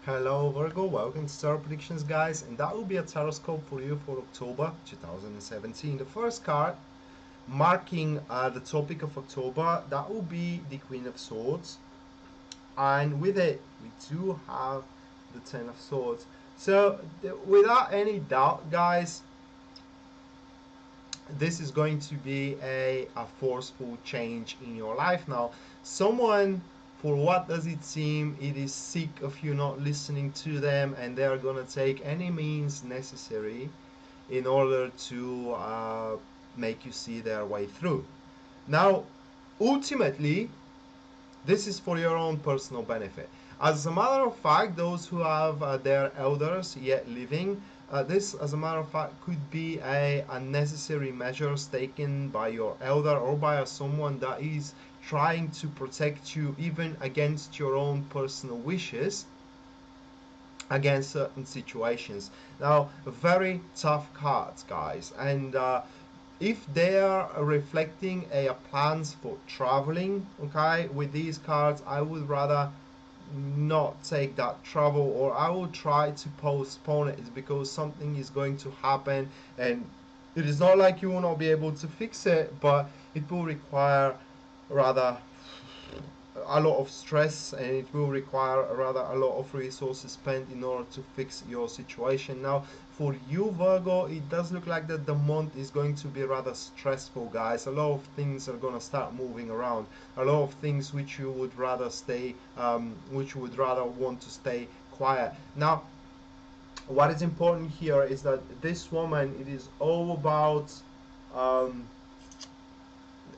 Hello Virgo, welcome to Tarot Predictions guys, and that will be a tarot scope for you for October 2017. The first card marking the topic of October, that will be the Queen of Swords, and with it we do have the Ten of Swords. So without any doubt guys, this is going to be a forceful change in your life now. Someone, for what does it seem, it is sick of you not listening to them, and they are going to take any means necessary in order to make you see their way through. Now, ultimately, this is for your own personal benefit. As a matter of fact, those who have their elders yet living, this, as a matter of fact, could be a unnecessary measures taken by your elder or by someone that is trying to protect you even against your own personal wishes, against certain situations. Now, very tough cards, guys, and if they are reflecting a plans for traveling, okay, with these cards, I would rather not take that travel, or I will try to postpone it. It's because something is going to happen, and it is not like you will not be able to fix it, but it will require rather a lot of stress, and it will require rather a lot of resources spent in order to fix your situation. Now, for you Virgo, it does look like that the month is going to be rather stressful, guys. A lot of things are going to start moving around, a lot of things which you would rather stay which you would rather want to stay quiet. Now, what is important here is that this woman, it is all about um,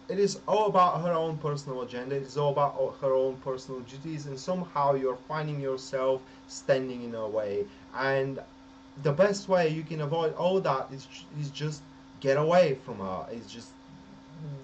it is all about her own personal agenda. It is all about her own personal duties, and somehow you're finding yourself standing in her way. And the best way you can avoid all that is just get away from her. It's just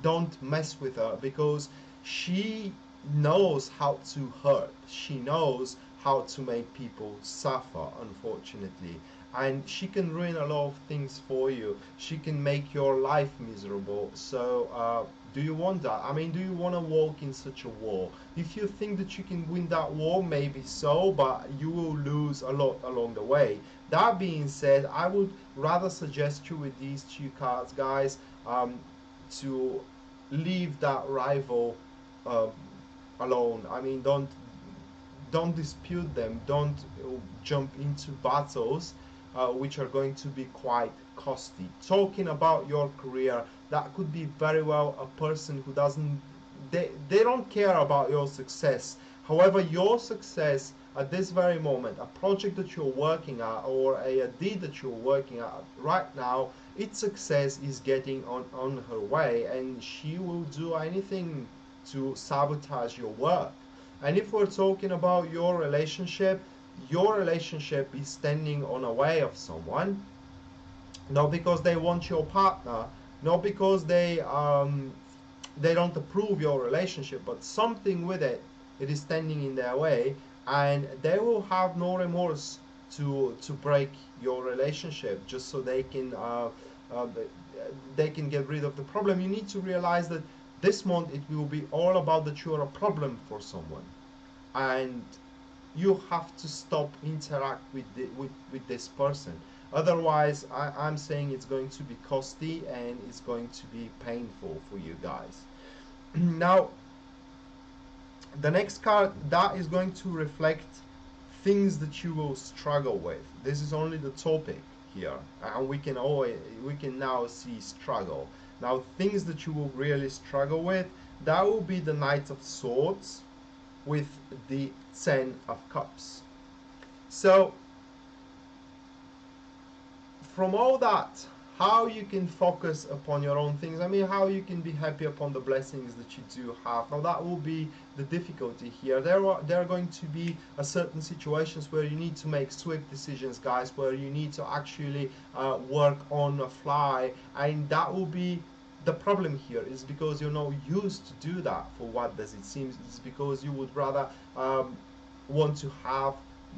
don't mess with her, because she knows how to hurt. She knows how to make people suffer, unfortunately. And she can ruin a lot of things for you. She can make your life miserable. So, do you want that? I mean, do you want to walk in such a war? If you think that you can win that war, maybe so, but you will lose a lot along the way. That being said, I would rather suggest you with these two cards, guys, to leave that rival uh, alone. I mean, don't dispute them. Don't jump into battles which are going to be quite costly. Talking about your career, that could be very well a person who doesn't, they don't care about your success. However, your success at this very moment, a project that you're working at, or a deed that you're working at right now, its success is getting on her way, and she will do anything to sabotage your work. And if we're talking about your relationship is standing on a way of someone, not because they want your partner, not because they don't approve your relationship, but something with it, it is standing in their way, and they will have no remorse to break your relationship just so uh, they can get rid of the problem. You need to realize that this month it will be all about that you are a problem for someone, and you have to stop interact with this person. Otherwise, I'm saying it's going to be costly and it's going to be painful for you guys. Now, the next card, that is going to reflect things that you will struggle with. This is only the topic here, and we can now see struggle. Now, things that you will really struggle with, that will be the Knight of Swords with the Ten of Cups. So, from all that, how you can focus upon your own things. I mean, how you can be happy upon the blessings that you do have. Now, that will be the difficulty here. There are going to be a certain situations where you need to make swift decisions, guys, where you need to actually work on the fly, and that will be the problem here, is because you're not used to do that. For what does it seem? It's because you would rather want to have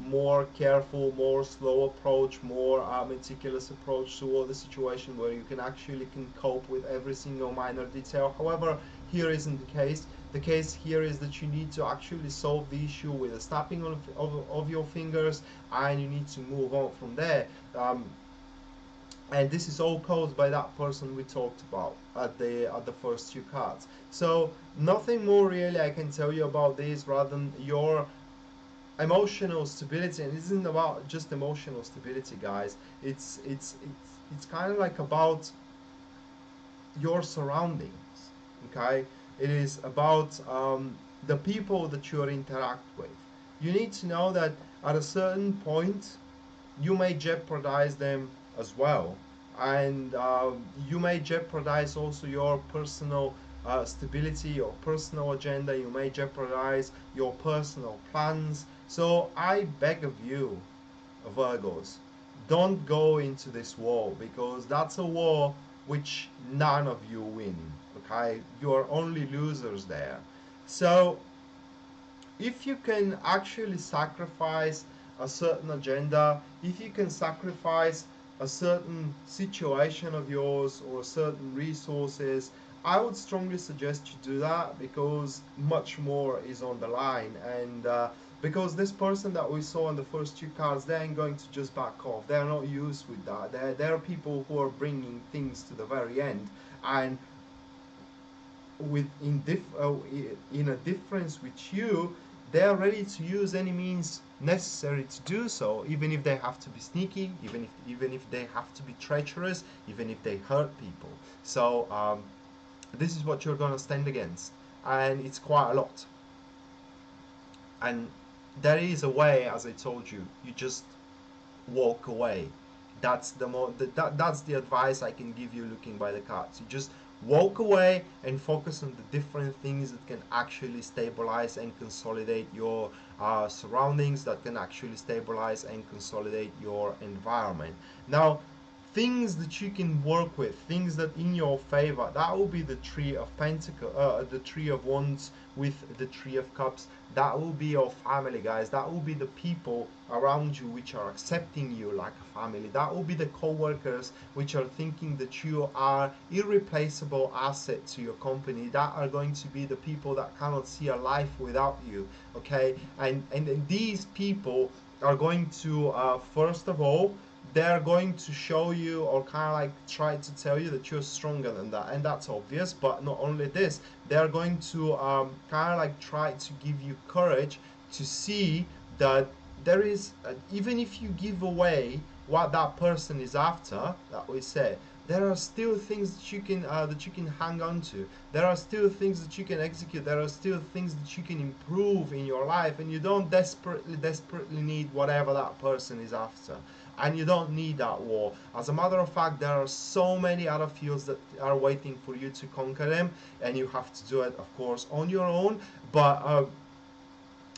more careful, more slow approach, more meticulous approach to all the situation where you can actually can cope with every single minor detail. However, here isn't the case. The case here is that you need to actually solve the issue with the snapping of your fingers, and you need to move on from there. And this is all caused by that person we talked about at the first two cards. So nothing more really I can tell you about this rather than your emotional stability. And it isn't about just emotional stability, guys. It's kind of like about your surroundings. Okay, it is about the people that you interact with. You need to know that at a certain point you may jeopardize them as well, and you may jeopardize also your personal stability, your personal agenda. You may jeopardize your personal plans. So I beg of you, Virgos, don't go into this war, because that's a war which none of you win. Okay, you're only losers there. So if you can actually sacrifice a certain agenda, if you can sacrifice a certain situation of yours or certain resources, I would strongly suggest you do that, because much more is on the line. And because this person that we saw in the first two cards, they ain't going to just back off. They're not used with that. They're people who are bringing things to the very end. And with in a difference with you, they are ready to use any means necessary to do so, even if they have to be sneaky, even if they have to be treacherous, even if they hurt people. So this is what you're going to stand against, and it's quite a lot. And there is a way, as I told you. You just walk away. That's the advice I can give you looking by the cards. You just walk away and focus on the different things that can actually stabilize and consolidate your surroundings, that can actually stabilize and consolidate your environment. Now, things that you can work with, things that in your favor, that will be the Three of Pentacles, the Three of Wands with the Three of Cups. That will be your family, guys. That will be the people around you which are accepting you like a family. That will be the co-workers which are thinking that you are irreplaceable asset to your company. That are going to be the people that cannot see a life without you. Okay, and these people are going to first of all, they're going to show you, or kind of like try to tell you that you're stronger than that, and that's obvious. But not only this, they're going to kind of like try to give you courage to see that there is even if you give away what that person is after, that we say, there are still things that you can hang on to. There are still things that you can execute. There are still things that you can improve in your life, and you don't desperately need whatever that person is after. And you don't need that war. As a matter of fact, there are so many other fields that are waiting for you to conquer them, and you have to do it, of course, on your own. But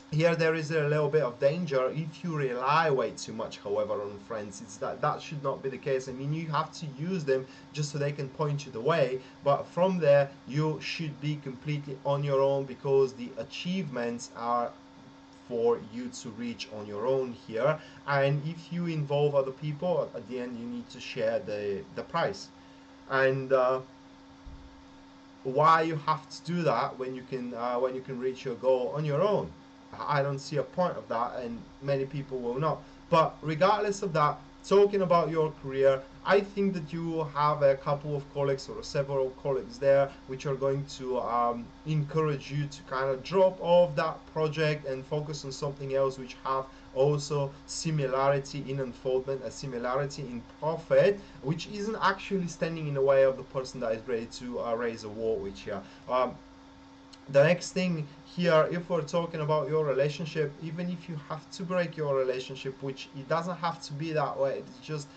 here there is a little bit of danger if you rely way too much, however, on friends. It's that should not be the case. I mean, you have to use them just so they can point you the way, but from there you should be completely on your own, because the achievements are for you to reach on your own here. And if you involve other people, at the end you need to share the price. And why you have to do that when you can reach your goal on your own? I don't see a point of that, and many people will not. But regardless of that, talking about your career, I think that you have a couple of colleagues or several colleagues there which are going to encourage you to kind of drop off that project and focus on something else which have also similarity in unfoldment, a similarity in profit, which isn't actually standing in the way of the person that is ready to raise a war with you. The next thing here, if we're talking about your relationship, even if you have to break your relationship, which it doesn't have to be that way, it's just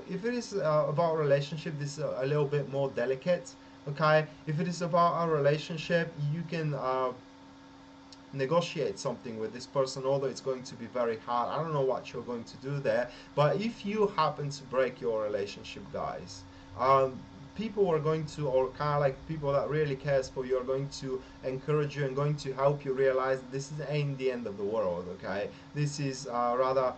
if it is about relationship, this is a little bit more delicate. Okay, if it is about a relationship, you can negotiate something with this person, although it's going to be very hard. I don't know what you're going to do there, but if you happen to break your relationship, guys, people are going to, or kind of like people that really cares for you, are going to encourage you and going to help you realize that this ain't the end of the world. Okay, this is rather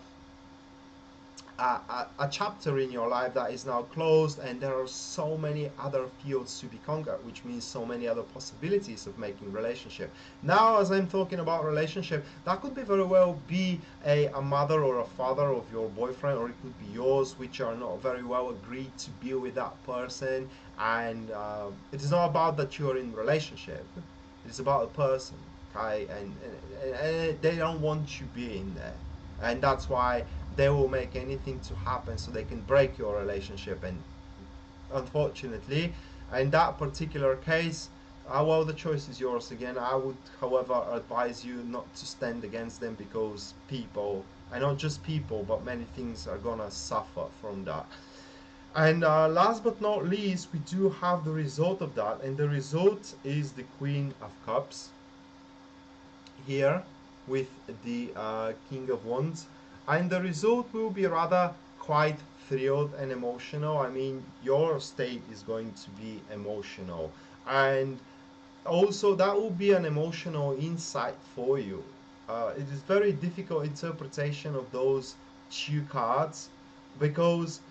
a chapter in your life that is now closed, and there are so many other fields to be conquered, which means so many other possibilities of making relationship. Now, as I'm talking about relationship, that could be very well be a mother or a father of your boyfriend, or it could be yours, which are not very well agreed to be with that person. And it is not about that you're in relationship, it is about a person, okay? And they don't want you being there, and that's why they will make anything to happen so they can break your relationship. And unfortunately, in that particular case, well, the choice is yours again. I would, however, advise you not to stand against them, because people, and not just people, but many things are gonna suffer from that. And last but not least, we do have the result of that, and the result is the Queen of Cups here with the King of Wands, and the result will be rather quite thrilled and emotional. I mean, your state is going to be emotional, and also that will be an emotional insight for you. It is very difficult interpretation of those two cards, because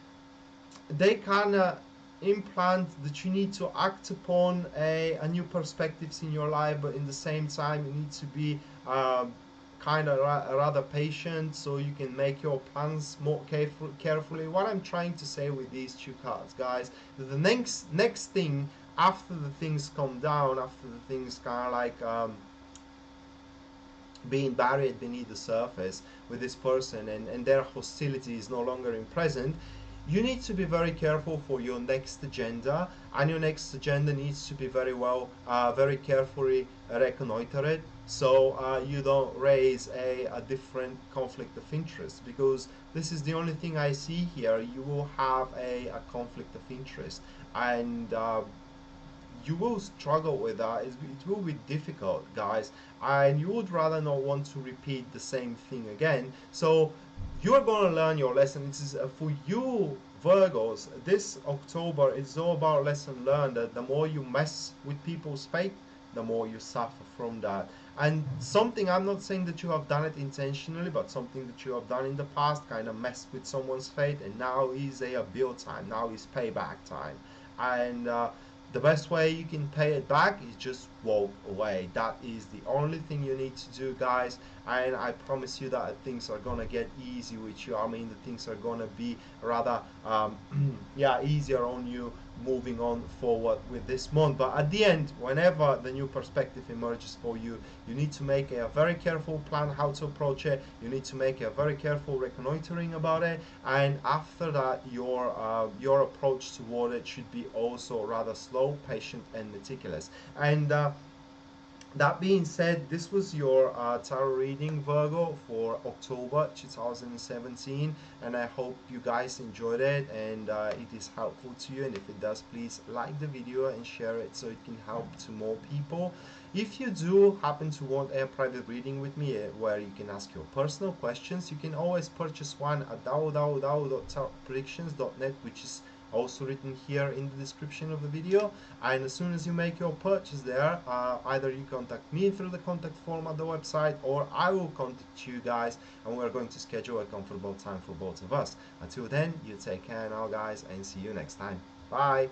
they kind of implant that you need to act upon a new perspectives in your life, but in the same time you need to be kind of rather patient, so you can make your plans more carefully. What I'm trying to say with these two cards, guys, the next thing after the things calm down, after the things kind of like being buried beneath the surface with this person, and their hostility is no longer in present, you need to be very careful for your next agenda, and your next agenda needs to be very well, very carefully reconnoitered, so you don't raise a different conflict of interest, because this is the only thing I see here. You will have a conflict of interest, and you will struggle with that. It will be difficult, guys, and you would rather not want to repeat the same thing again. So you are going to learn your lesson. This is for you Virgos. This October is all about lesson learned. That the more you mess with people's fate, the more you suffer from that. And something, I'm not saying that you have done it intentionally, but something that you have done in the past, kind of messed with someone's fate, and now is a bill time. Now is payback time, and the best way you can pay it back is just walk away. That is the only thing you need to do, guys, and I promise you that things are gonna get easy with you. I mean, the things are gonna be rather yeah, easier on you moving on forward with this month. But at the end, whenever the new perspective emerges for you, you need to make a very careful plan how to approach it. You need to make a very careful reconnoitering about it, and after that, your approach toward it should be also rather slow, patient, and meticulous. And that being said, this was your tarot reading, Virgo, for October 2017, and I hope you guys enjoyed it, and it is helpful to you. And if it does, please like the video and share it so it can help to more people. If you do happen to want a private reading with me, where you can ask your personal questions, you can always purchase one at www.tarotpredictions.net, which is also written here in the description of the video. And as soon as you make your purchase there, either you contact me through the contact form at the website, or I will contact you guys, and we're going to schedule a comfortable time for both of us. Until then, you take care now, guys, and see you next time. Bye.